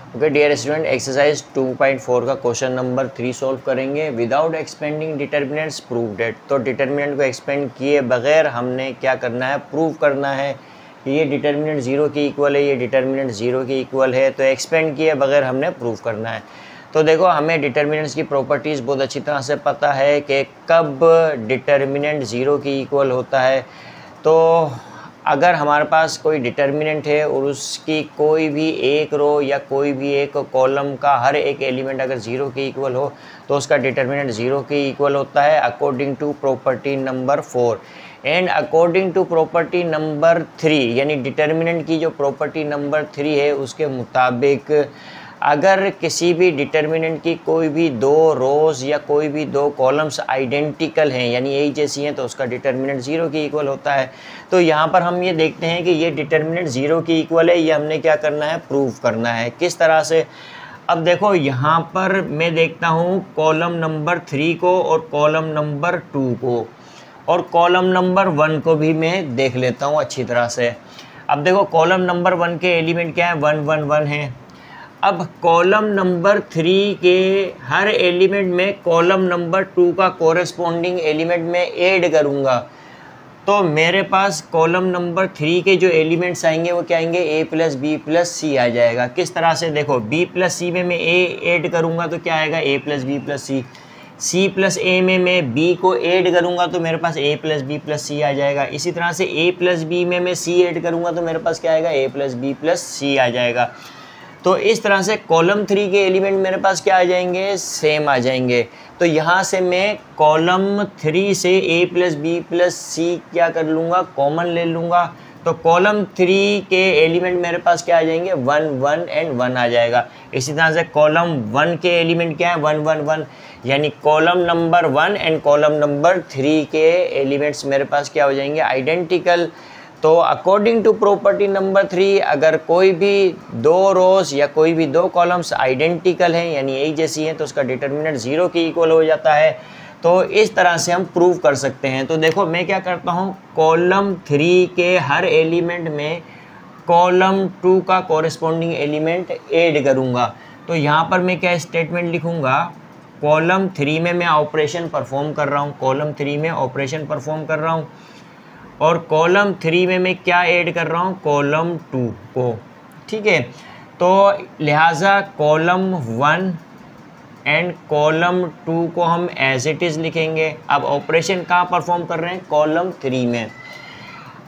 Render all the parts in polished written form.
Okay dear student, exercise 2.4 का question number 3 solve करेंगे। Without expanding determinants prove that. तो determinant को expand किए बगैर हमने क्या करना है, प्रूव करना है कि ये डिटर्मिनेंट 0 के इक्वल है, ये डिटर्मिनेंट 0 के इक्वल है। तो एक्सपेंड किए बगैर हमने प्रूव करना है। तो देखो, हमें डिटर्मिनेंट्स की प्रॉपर्टीज़ बहुत अच्छी तरह से पता है कि कब डिटर्मिनेंट 0 के इक्वल होता है। तो अगर हमारे पास कोई डिटर्मिनेंट है और उसकी कोई भी एक रो या कोई भी एक कॉलम का हर एक एलिमेंट अगर 0 के इक्वल हो तो उसका डिटर्मिनेंट 0 के इक्वल होता है according to property number 4 and according to property number 3। यानी डिटर्मिनेंट की जो प्रॉपर्टी नंबर 3 है उसके मुताबिक अगर किसी भी डिटर्मिनेंट की कोई भी दो रोज़ या कोई भी दो कॉलम्स आइडेंटिकल हैं यानी एक जैसी हैं तो उसका डिटर्मिनेंट 0 के इक्वल होता है। तो यहाँ पर हम ये देखते हैं कि ये डिटर्मिनेंट 0 के इक्वल है, ये हमने क्या करना है, प्रूव करना है। किस तरह से? अब देखो, यहाँ पर मैं देखता हूँ कॉलम नंबर 3 को और कॉलम नंबर 2 को, और कॉलम नंबर 1 को भी मैं देख लेता हूँ अच्छी तरह से। अब देखो, कॉलम नंबर 1 के एलिमेंट क्या है, 1 1 1 है। अब कॉलम नंबर 3 के हर एलिमेंट में कॉलम नंबर 2 का कोरेस्पॉन्डिंग एलिमेंट में ऐड करूंगा तो मेरे पास कॉलम नंबर 3 के जो एलिमेंट्स आएंगे वो क्या आएंगे, a plus B plus C आ जाएगा। किस तरह से? देखो, b प्लस सी में मैं a ऐड करूंगा तो क्या आएगा, a plus B plus C. c plus a में मैं b को ऐड करूंगा तो मेरे पास a plus B plus C आ जाएगा। इसी तरह से a प्लस बी में मैं c ऐड करूंगा तो मेरे पास क्या आएगा, a plus B plus C आ जाएगा। तो इस तरह से कॉलम 3 के एलिमेंट मेरे पास क्या आ जाएंगे, सेम आ जाएंगे। तो यहाँ से मैं कॉलम 3 से a प्लस बी प्लस सी क्या कर लूँगा, कॉमन ले लूँगा। तो कॉलम 3 के एलिमेंट मेरे पास क्या आ जाएंगे, 1 1 एंड 1 आ जाएगा। इसी तरह से कॉलम 1 के एलिमेंट क्या है, 1 1 1, यानी column number 1 and column number 3 के एलिमेंट्स मेरे पास क्या हो जाएंगे, आइडेंटिकल। तो अकॉर्डिंग टू प्रॉपर्टी नंबर 3 अगर कोई भी दो रोज या कोई भी दो कॉलम्स आइडेंटिकल हैं यानी एक जैसी हैं तो उसका डिटर्मिनेंट 0 के इक्वल हो जाता है। तो इस तरह से हम प्रूव कर सकते हैं। तो देखो, मैं क्या करता हूँ, कॉलम 3 के हर एलिमेंट में कॉलम 2 का कॉरेस्पॉन्डिंग एलिमेंट ऐड करूँगा। तो यहाँ पर मैं क्या स्टेटमेंट लिखूँगा, कॉलम 3 में मैं ऑपरेशन परफॉर्म कर रहा हूँ, कॉलम 3 में ऑपरेशन परफॉर्म कर रहा हूँ और कॉलम 3 में मैं क्या ऐड कर रहा हूँ, कॉलम 2 को। ठीक है, तो लिहाजा कॉलम 1 एंड कॉलम 2 को हम एज इट इज़ लिखेंगे। अब ऑपरेशन कहाँ परफॉर्म कर रहे हैं, कॉलम 3 में।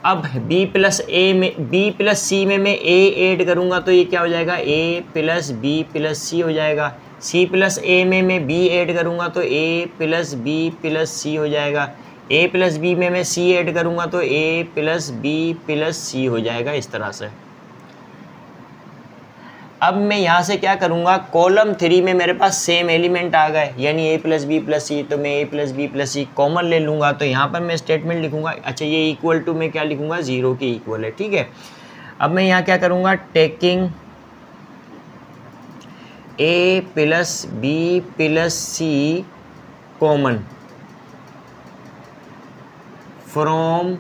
अब b प्लस सी में मैं a ऐड करूँगा तो ये क्या हो जाएगा, a प्लस बी प्लस सी हो जाएगा। c प्लस a में मैं b ऐड करूँगा तो a प्लस बी प्लस सी हो जाएगा। a प्लस बी में मैं c ऐड करूँगा तो a प्लस बी प्लस सी हो जाएगा। इस तरह से अब मैं यहाँ से क्या करूँगा, कॉलम 3 में मेरे पास सेम एलिमेंट आ गए यानी a plus B plus C, तो मैं a plus B plus C common ले लूँगा। तो यहाँ पर मैं स्टेटमेंट लिखूँगा, अच्छा ये इक्वल टू मैं क्या लिखूँगा, 0 के इक्वल है। ठीक है, अब मैं यहाँ क्या करूँगा, taking a plus B plus C common from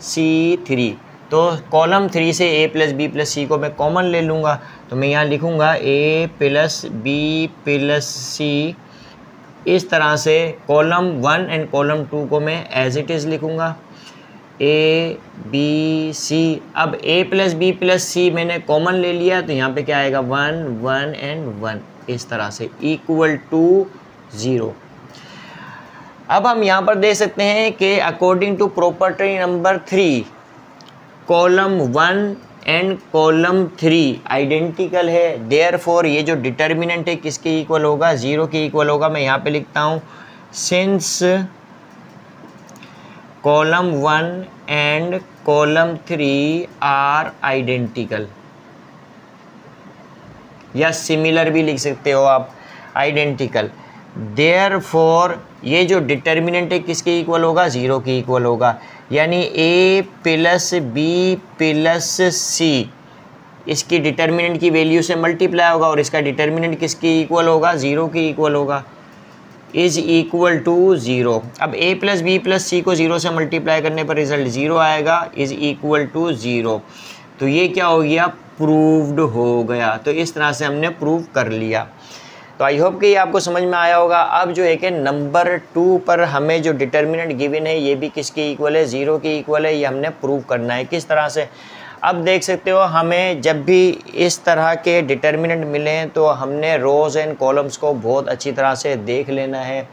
C3। तो कॉलम 3 से a plus B plus C को मैं कॉमन ले लूँगा। तो मैं यहाँ लिखूँगा a प्लस बी प्लस सी। इस तरह से कॉलम 1 एंड कॉलम 2 को मैं एज इट इज़ लिखूँगा, a b c। अब a प्लस बी प्लस सी मैंने कॉमन ले लिया तो यहाँ पे क्या आएगा, 1 1 एंड 1, इस तरह से इक्वल टू 0। अब हम यहाँ पर देख सकते हैं कि according to property number 3 column 1 and column 3 identical है। देयरफॉर ये जो डिटर्मिनेंट है किसके इक्वल होगा, 0 के इक्वल होगा। मैं यहाँ पे लिखता हूँ, since column 1 and column 3 are identical, या सिमिलर भी लिख सकते हो आप, आइडेंटिकल। देयरफॉर ये जो डिटर्मिनेंट है किसके इक्वल होगा, 0 के इक्वल होगा। यानी a प्लस बी प्लस सी इसकी डिटर्मिनेंट की वैल्यू से मल्टीप्लाई होगा और इसका डिटर्मिनेंट किसके इक्वल होगा, 0 के इक्वल होगा, इज इक्वल टू 0। अब a plus B plus C को 0 से मल्टीप्लाई करने पर रिजल्ट 0 आएगा, इज इक्वल टू 0। तो ये क्या हो गया, प्रूव्ड हो गया। तो इस तरह से हमने प्रूव कर लिया। तो आई होप कि ये आपको समझ में आया होगा। अब जो है कि नंबर 2 पर हमें जो डिटर्मिनेंट गिवन है ये भी किसके इक्वल है, 0 के इक्वल है। ये हमने प्रूव करना है। किस तरह से, अब देख सकते हो हमें जब भी इस तरह के डिटर्मिनेंट मिलें तो हमने रोज़ एंड कॉलम्स को बहुत अच्छी तरह से देख लेना है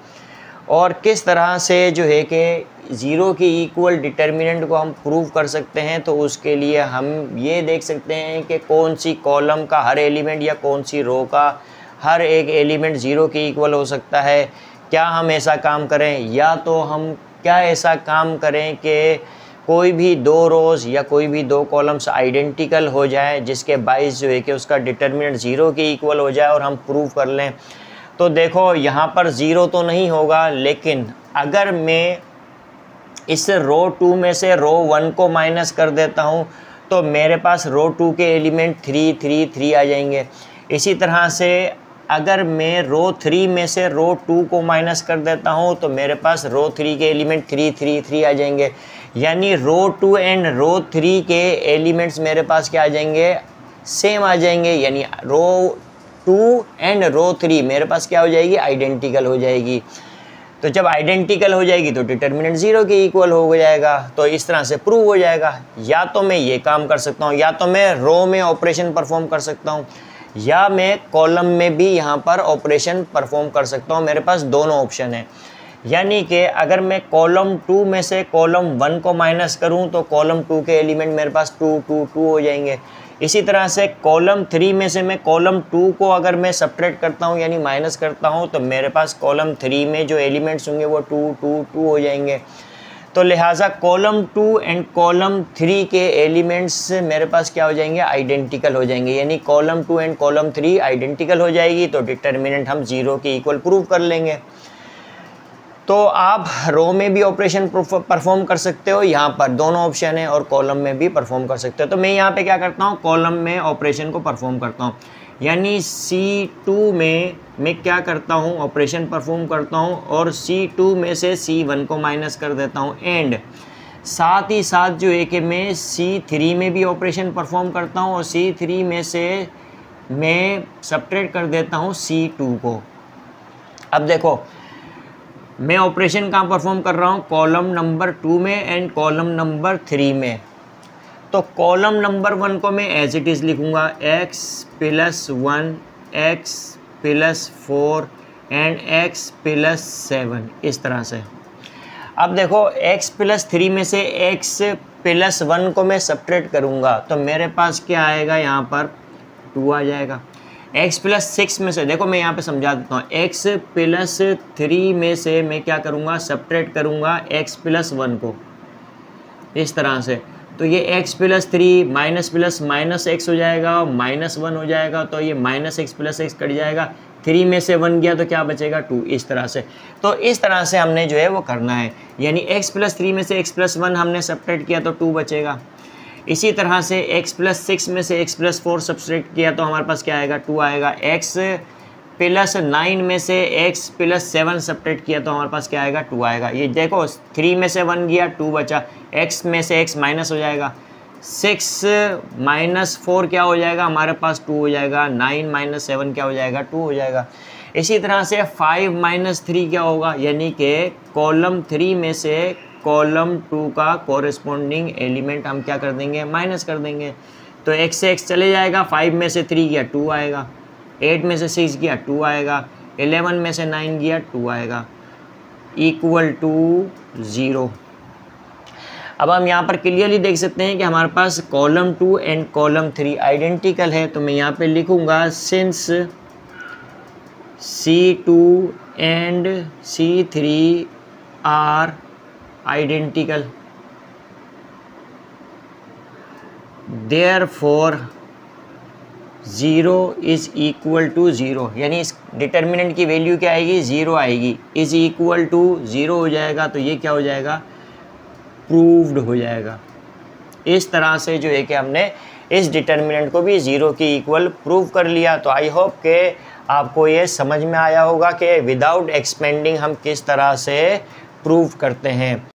और किस तरह से जो है कि 0 के इक्वल डिटर्मिनेंट को हम प्रूव कर सकते हैं। तो उसके लिए हम ये देख सकते हैं कि कौन सी कॉलम का हर एलिमेंट या कौन सी रो का हर एक एलिमेंट 0 के इक्वल हो सकता है। क्या हम ऐसा काम करें, या तो हम क्या ऐसा काम करें कि कोई भी 2 रोज़ या कोई भी 2 कॉलम्स आइडेंटिकल हो जाए जिसके बाइस जो है कि उसका डिटर्मिनेंट 0 के इक्वल हो जाए और हम प्रूव कर लें। तो देखो यहाँ पर 0 तो नहीं होगा, लेकिन अगर मैं इस रो 2 में से रो 1 को माइनस कर देता हूँ तो मेरे पास रो 2 के एलिमेंट 3, 3, 3 आ जाएंगे। इसी तरह से अगर मैं रो 3 में से रो 2 को माइनस कर देता हूँ तो मेरे पास रो 3 के एलिमेंट 3, 3, 3 आ जाएंगे। यानी रो 2 एंड रो 3 के एलिमेंट्स मेरे पास क्या आ जाएंगे, सेम आ जाएंगे। यानी रो 2 एंड रो 3 मेरे पास क्या हो जाएगी, आइडेंटिकल हो जाएगी। तो जब आइडेंटिकल हो जाएगी तो डिटर्मिनेंट 0 के इक्वल हो जाएगा। तो इस तरह से प्रूव हो जाएगा। या तो मैं ये काम कर सकता हूँ, या तो मैं रो में ऑपरेशन परफॉर्म कर सकता हूँ, या मैं कॉलम में भी यहाँ पर ऑपरेशन परफॉर्म कर सकता हूँ। मेरे पास दोनों ऑप्शन है। यानी कि अगर मैं कॉलम 2 में से कॉलम 1 को माइनस करूँ तो कॉलम 2 के एलिमेंट मेरे पास 2, 2, 2 हो जाएंगे। इसी तरह से कॉलम 3 में से मैं कॉलम 2 को अगर मैं सब्ट्रैक्ट करता हूँ यानी माइनस करता हूँ तो मेरे पास कॉलम 3 में जो एलिमेंट्स होंगे वो 2, 2, 2 हो जाएंगे। तो लिहाजा कॉलम 2 एंड कॉलम 3 के एलिमेंट्स मेरे पास क्या हो जाएंगे, आइडेंटिकल हो जाएंगे। यानी कॉलम 2 एंड कॉलम 3 आइडेंटिकल हो जाएगी तो डिटर्मिनेंट हम 0 के इक्वल प्रूव कर लेंगे। तो आप रो में भी ऑपरेशन परफॉर्म कर सकते हो, यहाँ पर दोनों ऑप्शन है, और कॉलम में भी परफॉर्म कर सकते हो। तो मैं यहाँ पे क्या करता हूँ, कॉलम में ऑपरेशन को परफॉर्म करता हूँ। यानी C2 में मैं क्या करता हूँ, ऑपरेशन परफॉर्म करता हूँ और C2 में से C1 को माइनस कर देता हूँ। एंड साथ ही साथ जो है कि मैं C3 में भी ऑपरेशन परफॉर्म करता हूँ और C3 में से मैं सब्ट्रैक्ट कर देता हूँ C2 को। अब देखो मैं ऑपरेशन कहाँ परफॉर्म कर रहा हूँ, कॉलम नंबर 2 में एंड कॉलम नंबर 3 में। तो कॉलम नंबर 1 को मैं एज इट इज़ लिखूँगा, x + 1, x + 4 एंड x + 7, इस तरह से। अब देखो x + 3 में से x + 1 को मैं सब्ट्रैक्ट करूँगा तो मेरे पास क्या आएगा, यहाँ पर 2 आ जाएगा। x + 6 में से, देखो मैं यहाँ पे समझा देता हूँ, x + 3 में से मैं क्या करूँगा, सब्ट्रैक्ट करूँगा x + 1 को, इस तरह से। तो ये x + 3 minus plus minus x हो जाएगा और -1 हो जाएगा। तो ये -x + x कट जाएगा, 3 में से 1 गया तो क्या बचेगा, 2, इस तरह से। तो इस तरह से हमने जो है वो करना है। यानी x + 3 में से x + 1 हमने सब्ट्रैक्ट किया तो 2 बचेगा। इसी तरह से x + 6 में से x + 4 सब्ट्रैक्ट किया तो हमारे पास क्या आएगा, 2 आएगा। x + 9 में से x + 7 सब्ट्रैक्ट किया तो हमारे पास क्या आएगा, 2 आएगा। ये देखो 3 में से 1 गया, 2 बचा, x में से x माइनस हो जाएगा, 6 - 4 क्या हो जाएगा, हमारे पास 2 हो जाएगा, 9 - 7 क्या हो जाएगा, 2 हो जाएगा। इसी तरह से 5 - 3 क्या होगा, यानी कि कॉलम 3 में से कॉलम 2 का कॉरेस्पॉन्डिंग एलिमेंट हम क्या कर देंगे, माइनस कर देंगे। तो x से x चले जाएगा, 5 में से 3 गया 2 आएगा, 8 में से 6 गया 2 आएगा, 11 में से 9 गया 2 आएगा, इक्वल टू 0। अब हम यहाँ पर क्लियरली देख सकते हैं कि हमारे पास कॉलम 2 एंड कॉलम 3 आइडेंटिकल है। तो मैं यहाँ पे लिखूँगा, since C2 and C3 are identical, therefore 0 is equal to 0। यानी इस डिटर्मिनेंट की वैल्यू क्या आएगी, 0 आएगी, इज़ इक्वल टू 0 हो जाएगा। तो ये क्या हो जाएगा, प्रूव्ड हो जाएगा। इस तरह से जो है कि हमने इस डिटर्मिनेंट को भी 0 के इक्वल प्रूव कर लिया। तो आई होप कि आपको ये समझ में आया होगा कि विदाउट एक्सपेंडिंग हम किस तरह से प्रूव करते हैं।